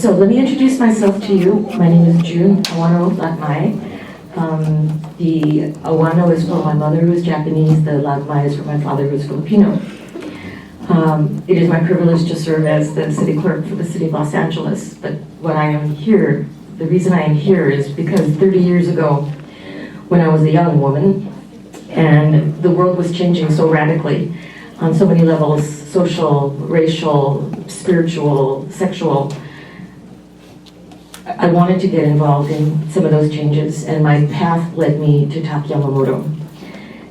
So let me introduce myself to you. My name is June Lagmay. The Awano is for my mother, who is Japanese. The Lagmay is for my father, who is Filipino. It is my privilege to serve as the city clerk for the city of Los Angeles. But what I am here, the reason I am here is because 30 years ago, when I was a young woman, and the world was changing so radically on so many levels, social, racial, spiritual, sexual, I wanted to get involved in some of those changes, and my path led me to Tak Yamamoto.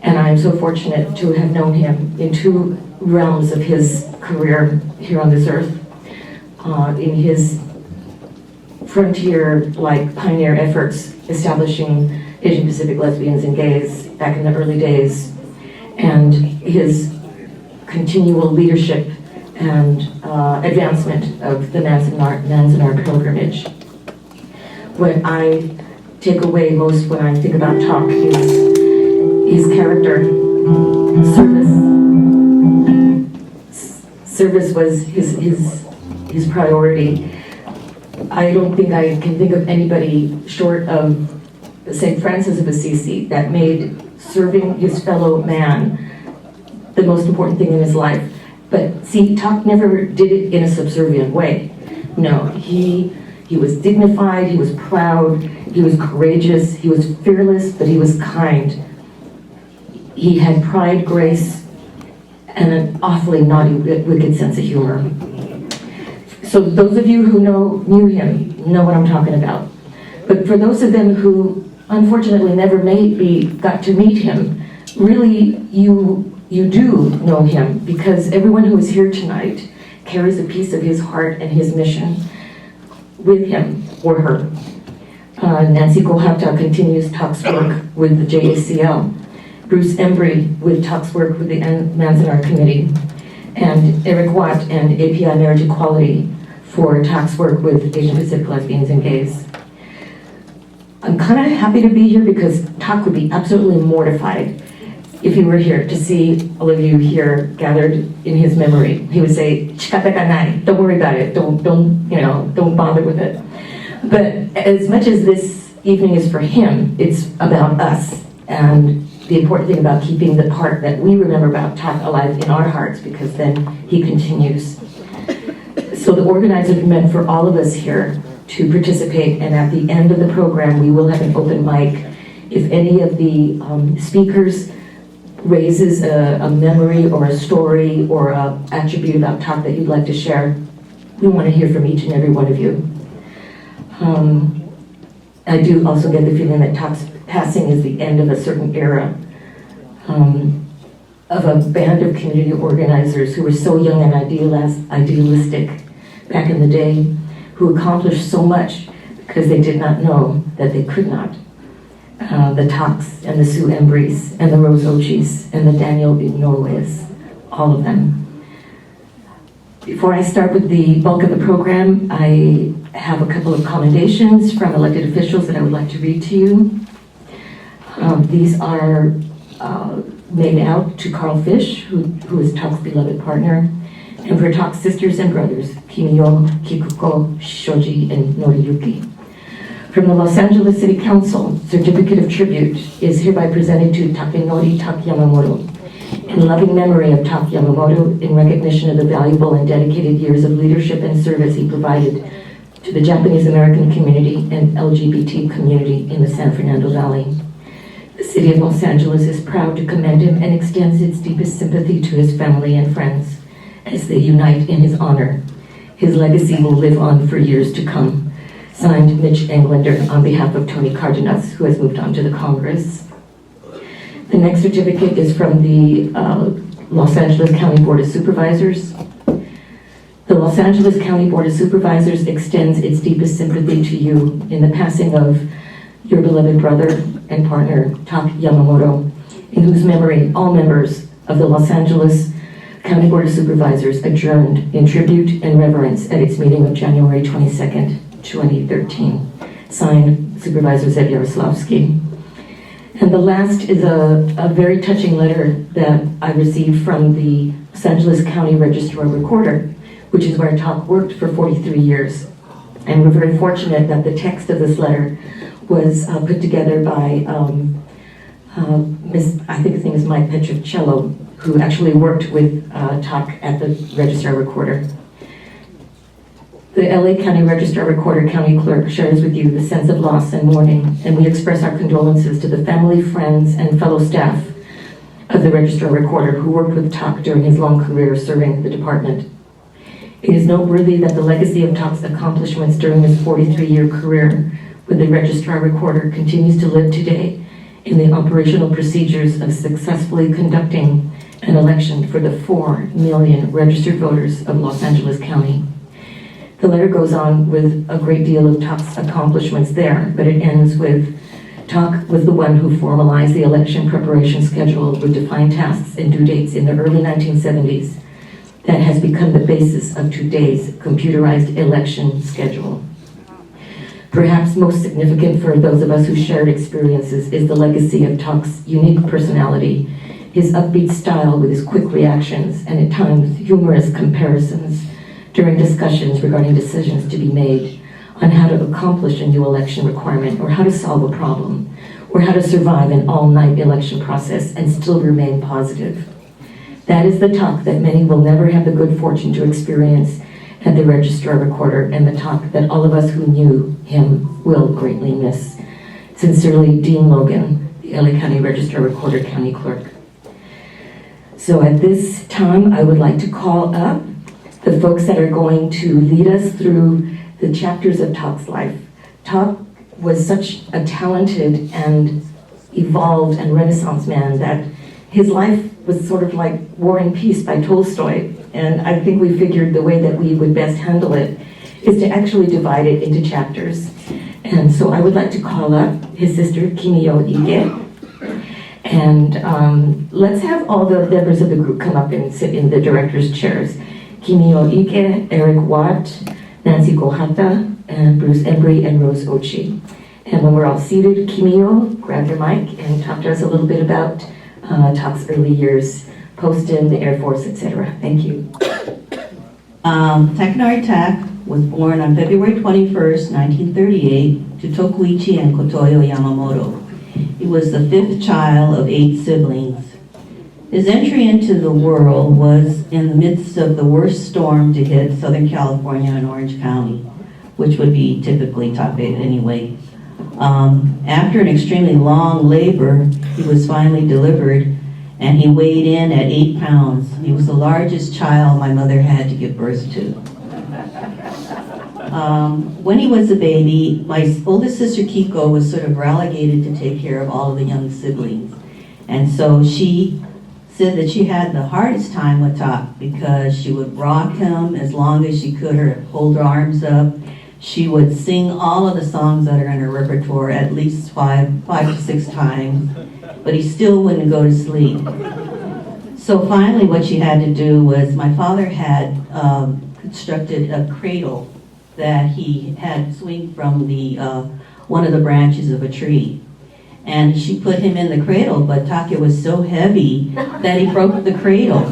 And I'm so fortunate to have known him in two realms of his career here on this earth. In his frontier-like pioneer efforts establishing Asian Pacific lesbians and gays back in the early days, and his continual leadership and advancement of the Manzanar pilgrimage. What I take away most when I think about Tak is his character. Service was his priority. I don't think I can think of anybody short of St. Francis of Assisi that made serving his fellow man the most important thing in his life. But see, Tak never did it in a subservient way. No, he was dignified, he was proud, he was courageous, he was fearless, but he was kind. He had pride, grace, and an awfully naughty, wicked sense of humor. So those of you who knew him know what I'm talking about. But for those of them who unfortunately never got to meet him, really you do know him, because everyone who is here tonight carries a piece of his heart and his mission with him or her. Nancy Kohata continues Tak's work with the JACL. Bruce Embry with Tak's work with the Manzanar Committee. And Eric Watt and API Marriage Equality for Tak's work with Asian Pacific lesbians and gays. I'm kind of happy to be here because Tak would be absolutely mortified if he were here to see all of you here gathered in his memory. He would say, "Shikata ga nai, don't worry about it, don't bother with it." But as much as this evening is for him, it's about us, and the important thing about keeping the part that we remember about Tak alive in our hearts, because then he continues. So the organizers meant for all of us here to participate, and at the end of the program we will have an open mic. If any of the speakers raises a memory or a story or an attribute about Tak that you'd like to share, we want to hear from each and every one of you. I do also get the feeling that Tak's passing is the end of a certain era of a band of community organizers who were so young and idealistic back in the day, who accomplished so much because they did not know that they could not. The Taks and the Sue Embrys and the Rose Ochis and the Daniel Ignoles, all of them. Before I start with the bulk of the program, I have a couple of commendations from elected officials that I would like to read to you. These are made out to Carl Fish, who is Tak's beloved partner, and for Tak's sisters and brothers, Kimiyo, Kikuko, Shoji, and Noriyuki. From the Los Angeles City Council, certificate of tribute is hereby presented to Takenori Tak Yamamoto in loving memory of Tak Yamamoto, in recognition of the valuable and dedicated years of leadership and service he provided to the Japanese American community and LGBT community in the San Fernando Valley. The City of Los Angeles is proud to commend him and extends its deepest sympathy to his family and friends as they unite in his honor. His legacy will live on for years to come. Signed, Mitch Englander, on behalf of Tony Cardenas, who has moved on to the Congress. The next certificate is from the Los Angeles County Board of Supervisors. The Los Angeles County Board of Supervisors extends its deepest sympathy to you in the passing of your beloved brother and partner, Tak Yamamoto, in whose memory all members of the Los Angeles County Board of Supervisors adjourned in tribute and reverence at its meeting of January 22nd, 2013. Signed, Supervisor Zev Yaroslavsky. And the last is a very touching letter that I received from the Los Angeles County Registrar Recorder, which is where Tak worked for 43 years. And we're very fortunate that the text of this letter was put together by I think his name is Mike Petricello, who actually worked with Tak at the Registrar Recorder. The LA County Registrar Recorder County Clerk shares with you the sense of loss and mourning, and we express our condolences to the family, friends, and fellow staff of the Registrar Recorder who worked with Tak during his long career serving the department. It is noteworthy that the legacy of Tak's accomplishments during his 43-year career with the Registrar Recorder continues to live today in the operational procedures of successfully conducting an election for the 4 million registered voters of Los Angeles County. The letter goes on with a great deal of Tak's accomplishments there, but it ends with, Tak was the one who formalized the election preparation schedule with defined tasks and due dates in the early 1970s that has become the basis of today's computerized election schedule. Perhaps most significant for those of us who shared experiences is the legacy of Tak's unique personality, his upbeat style with his quick reactions and at times humorous comparisons during discussions regarding decisions to be made on how to accomplish a new election requirement or how to solve a problem or how to survive an all-night election process and still remain positive. That is the Tak that many will never have the good fortune to experience at the Registrar Recorder, and the Tak that all of us who knew him will greatly miss. Sincerely, Dean Logan, the LA County Registrar Recorder County Clerk. So at this time, I would like to call up the folks that are going to lead us through the chapters of Tak's life. Tak was such a talented and evolved and Renaissance man that his life was sort of like War and Peace by Tolstoy. And I think we figured the way that we would best handle it is to actually divide it into chapters. And so I would like to call up his sister, Kimiyo Ige. And let's have all the members of the group come up and sit in the director's chairs. Kimiyo Ige, Eric Watt, Nancy Gohata, and Bruce Embry, and Rose Ochi. And when we're all seated, Kimiyo, grab your mic and talk to us a little bit about Tak's early years, post-in, the Air Force, etc. Thank you. Takanori Tak was born on February 21st, 1938, to Tokuichi and Kotoyo Yamamoto. He was the 5th child of 8 siblings. His entry into the world was in the midst of the worst storm to hit Southern California and Orange County, which would be typically top 8 anyway. After an extremely long labor, he was finally delivered, and he weighed in at 8 pounds. He was the largest child my mother had to give birth to. When he was a baby, my oldest sister Kiko was sort of relegated to take care of all of the young siblings. And so she said that she had the hardest time with Tak because she would rock him as long as she could, or hold her arms up. She would sing all of the songs that are in her repertoire at least five to six times, but he still wouldn't go to sleep. So finally what she had to do was, my father had constructed a cradle that he had swing from the one of the branches of a tree. And she put him in the cradle, but Taka was so heavy that he broke the cradle.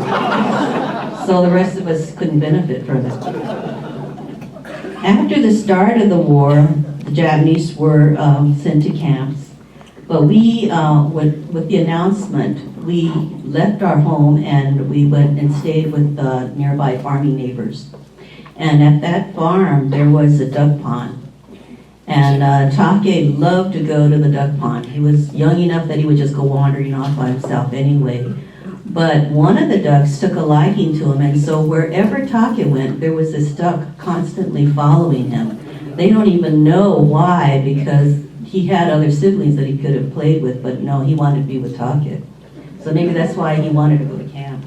So the rest of us couldn't benefit from it. After the start of the war, the Japanese were sent to camps. But we, with the announcement, we left our home and we went and stayed with nearby farming neighbors. And at that farm, there was a duck pond. And Take loved to go to the duck pond. He was young enough that he would just go wandering off by himself anyway. But one of the ducks took a liking to him, and so wherever Take went, there was this duck constantly following him. They don't even know why, because he had other siblings that he could have played with, but no, he wanted to be with Take. So maybe that's why he wanted to go to camp.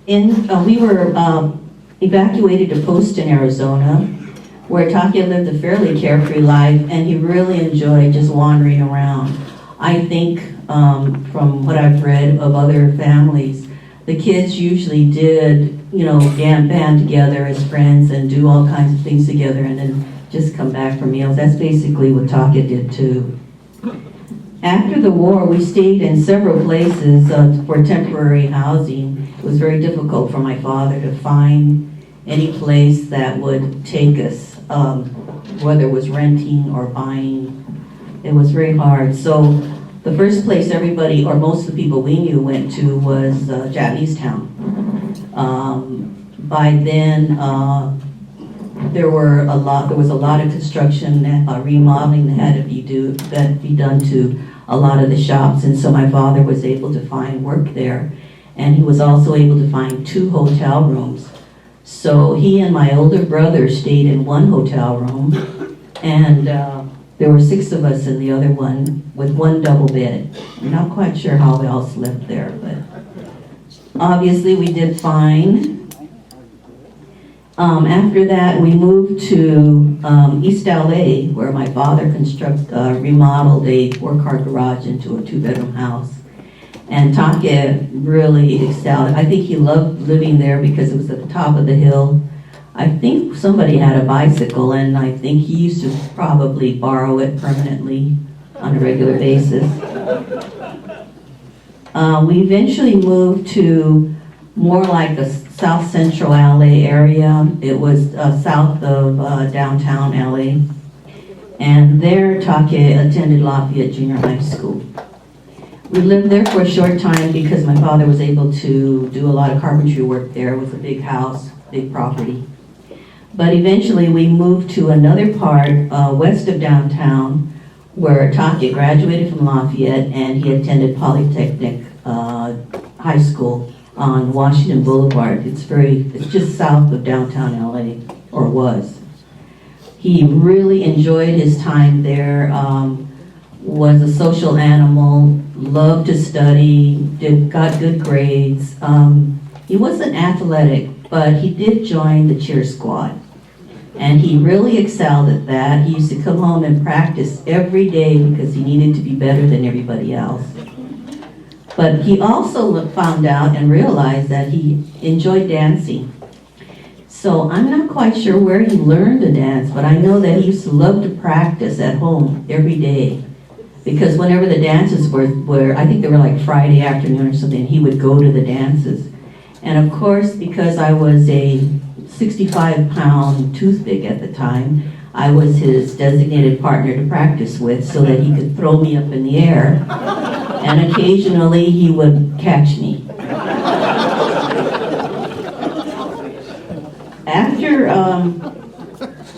We were evacuated to Post in Arizona, where Take lived a fairly carefree life, and he really enjoyed just wandering around. I think from what I've read of other families, the kids usually did, band together as friends and do all kinds of things together and then just come back for meals. That's basically what Take did too. After the war, we stayed in several places for temporary housing, It was very difficult for my father to find any place that would take us, whether it was renting or buying. It was very hard. So the first place everybody, or most of the people we knew, went to was Japanese Town. By then, there was a lot of construction, remodeling that had to be done to a lot of the shops, and so my father was able to find work there, and he was also able to find 2 hotel rooms. So he and my older brother stayed in one hotel room, and there were 6 of us in the other one with 1 double bed. I'm not quite sure how we all slept there, but obviously we did fine. After that, we moved to East LA, where my father remodeled a work-car garage into a 2-bedroom house. And Tak really excelled. I think he loved living there because it was at the top of the hill. I think somebody had a bicycle, and I think he used to probably borrow it permanently on a regular basis. We eventually moved to more like a South Central LA area. It was south of downtown LA. And there, Tak attended Lafayette Junior High School. We lived there for a short time because my father was able to do a lot of carpentry work there. It was a big house, big property. But eventually we moved to another part west of downtown where Tak graduated from Lafayette, and he attended Polytechnic High School on Washington Boulevard. It's just south of downtown LA, or was. He really enjoyed his time there, was a social animal, loved to study, got good grades. He wasn't athletic, but he did join the cheer squad. And he really excelled at that. He used to come home and practice every day because he needed to be better than everybody else. But he also found out and realized that he enjoyed dancing. So I'm not quite sure where he learned to dance, but I know that he used to love to practice at home every day. Because whenever the dances were, I think they were like Friday afternoon or something, he would go to the dances. And of course, because I was a 65-pound toothpick at the time, I was his designated partner to practice with so that he could throw me up in the air. And occasionally he would catch me.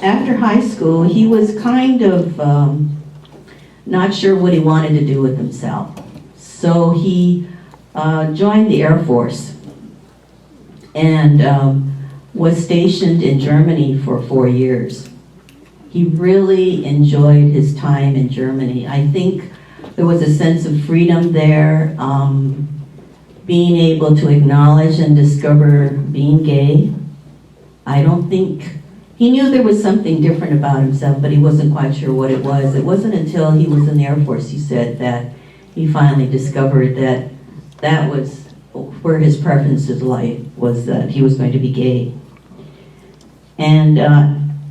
After high school, he was kind of not sure what he wanted to do with himself. So he joined the Air Force and was stationed in Germany for 4 years. He really enjoyed his time in Germany. I think there was a sense of freedom there, being able to acknowledge and discover being gay. I don't think, he knew there was something different about himself, but he wasn't quite sure what it was. It wasn't until he was in the Air Force, he said, that he finally discovered that that was where his preferences lay, was that he was going to be gay. And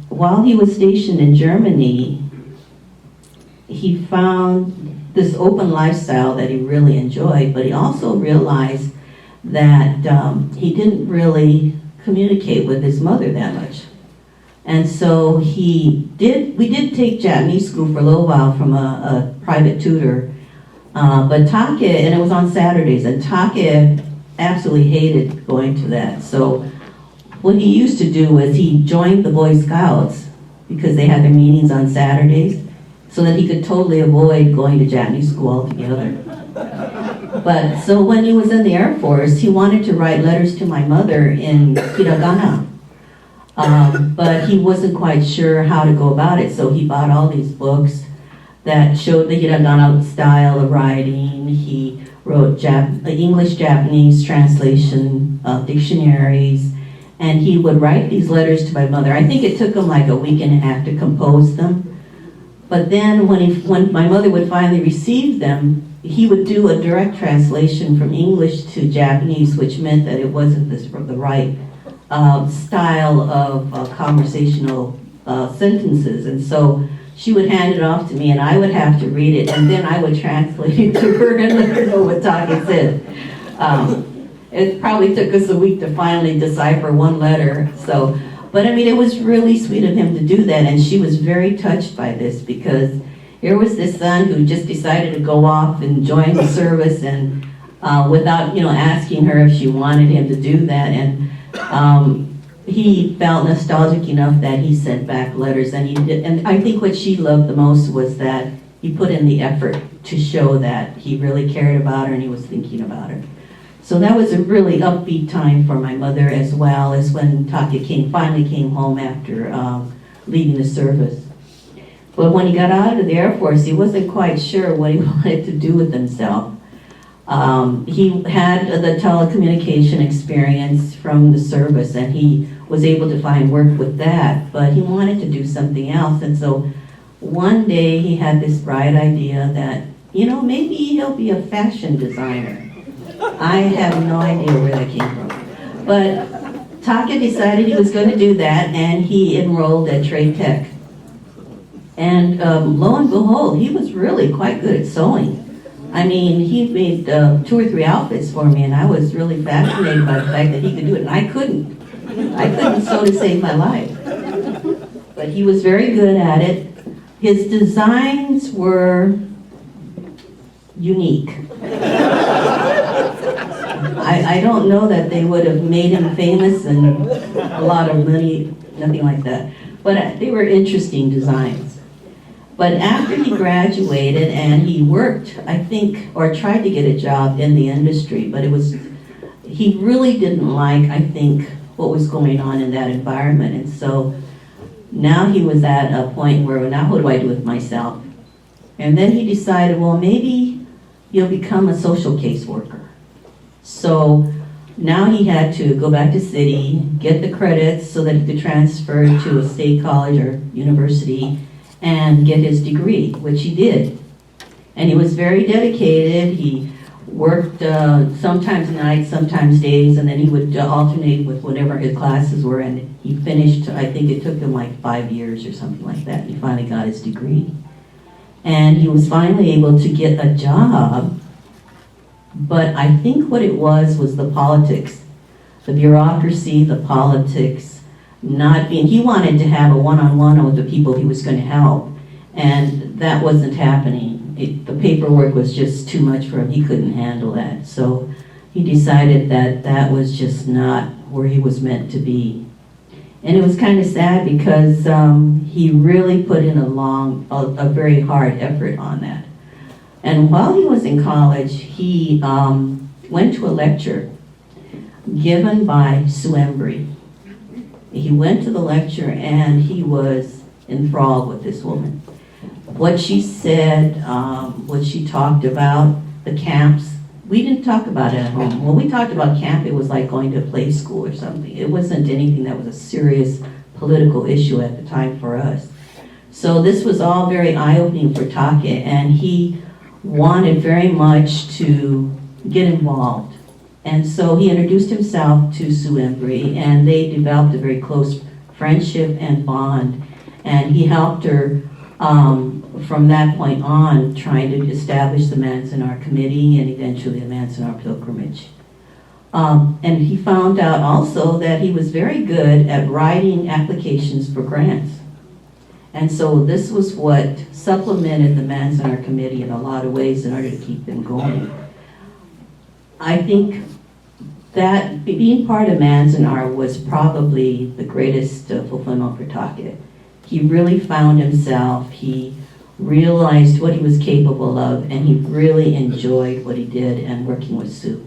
while he was stationed in Germany, he found this open lifestyle that he really enjoyed, but he also realized that he didn't really communicate with his mother that much. And so we did take Japanese school for a little while from a private tutor, but Tak, and it was on Saturdays, and Tak absolutely hated going to that. So what he used to do was he joined the Boy Scouts because they had their meetings on Saturdays, so that he could totally avoid going to Japanese school altogether. But so when he was in the Air Force, he wanted to write letters to my mother in hiragana. But he wasn't quite sure how to go about it, so he bought all these books that showed the hiragana style of writing. He wrote English-Japanese translation dictionaries, and he would write these letters to my mother. I think it took him like a week and a half to compose them. But then when my mother would finally receive them, he would do a direct translation from English to Japanese, which meant that it wasn't the right style of conversational sentences. And so she would hand it off to me, and I would have to read it, and then I would translate it to her and let her know what Tak said. It probably took us a week to finally decipher one letter. So, but I mean, it was really sweet of him to do that, and she was very touched by this because here was this son who just decided to go off and join the service, and without asking her if she wanted him to do that, and he felt nostalgic enough that he sent back letters, and he did. And I think what she loved the most was that he put in the effort to show that he really cared about her and he was thinking about her. So that was a really upbeat time for my mother, as well as when Taka finally came home after leaving the service. But when he got out of the Air Force, he wasn't quite sure what he wanted to do with himself. He had the telecommunication experience from the service, and he was able to find work with that, but he wanted to do something else. And so one day he had this bright idea that, maybe he'll be a fashion designer. I have no idea where that came from. But Taka decided he was going to do that, and he enrolled at Trade Tech. And lo and behold, he was really quite good at sewing. I mean, he made 2 or 3 outfits for me, and I was really fascinated by the fact that he could do it, and I couldn't. I couldn't sew to save my life. But he was very good at it. His designs were unique. I don't know that they would have made him famous and a lot of money, nothing like that. But they were interesting designs. But after he graduated and he worked, I think, or tried to get a job in the industry, but he really didn't like, I think, what was going on in that environment. And so now he was at a point where, now what do I do with myself? And then he decided, well, maybe you'll become a social caseworker. So now he had to go back to city, get the credits so that he could transfer to a state college or university and get his degree, which he did. And he was very dedicated. He worked sometimes nights, sometimes days, and then he would alternate with whatever his classes were, and he finished, I think it took him like 5 years or something like that. He finally got his degree. And he was finally able to get a job, but I think what it was the politics, the bureaucracy, the politics, not being, he wanted to have a one-on-one with the people he was going to help, and that wasn't happening. The paperwork was just too much for him. He couldn't handle that. So he decided that that was just not where he was meant to be. And it was kind of sad because he really put in a very hard effort on that. And while he was in college, he went to a lecture given by Sue Embry. He went to the lecture and he was enthralled with this woman. What she said, what she talked about, the camps, we didn't talk about it at home. When we talked about camp, it was like going to a play school or something. It wasn't anything that was a serious political issue at the time for us. So this was all very eye-opening for Taka, and he wanted very much to get involved. And so he introduced himself to Sue Embry, and they developed a very close friendship and bond. And he helped her from that point on, trying to establish the Manzanar Committee and eventually the Manzanar Pilgrimage. And he found out also that he was very good at writing applications for grants. And so this was what supplemented the Manzanar Committee in a lot of ways in order to keep them going. I think that being part of Manzanar was probably the greatest fulfillment for Taka. He really found himself, he realized what he was capable of, and he really enjoyed what he did and working with Sue.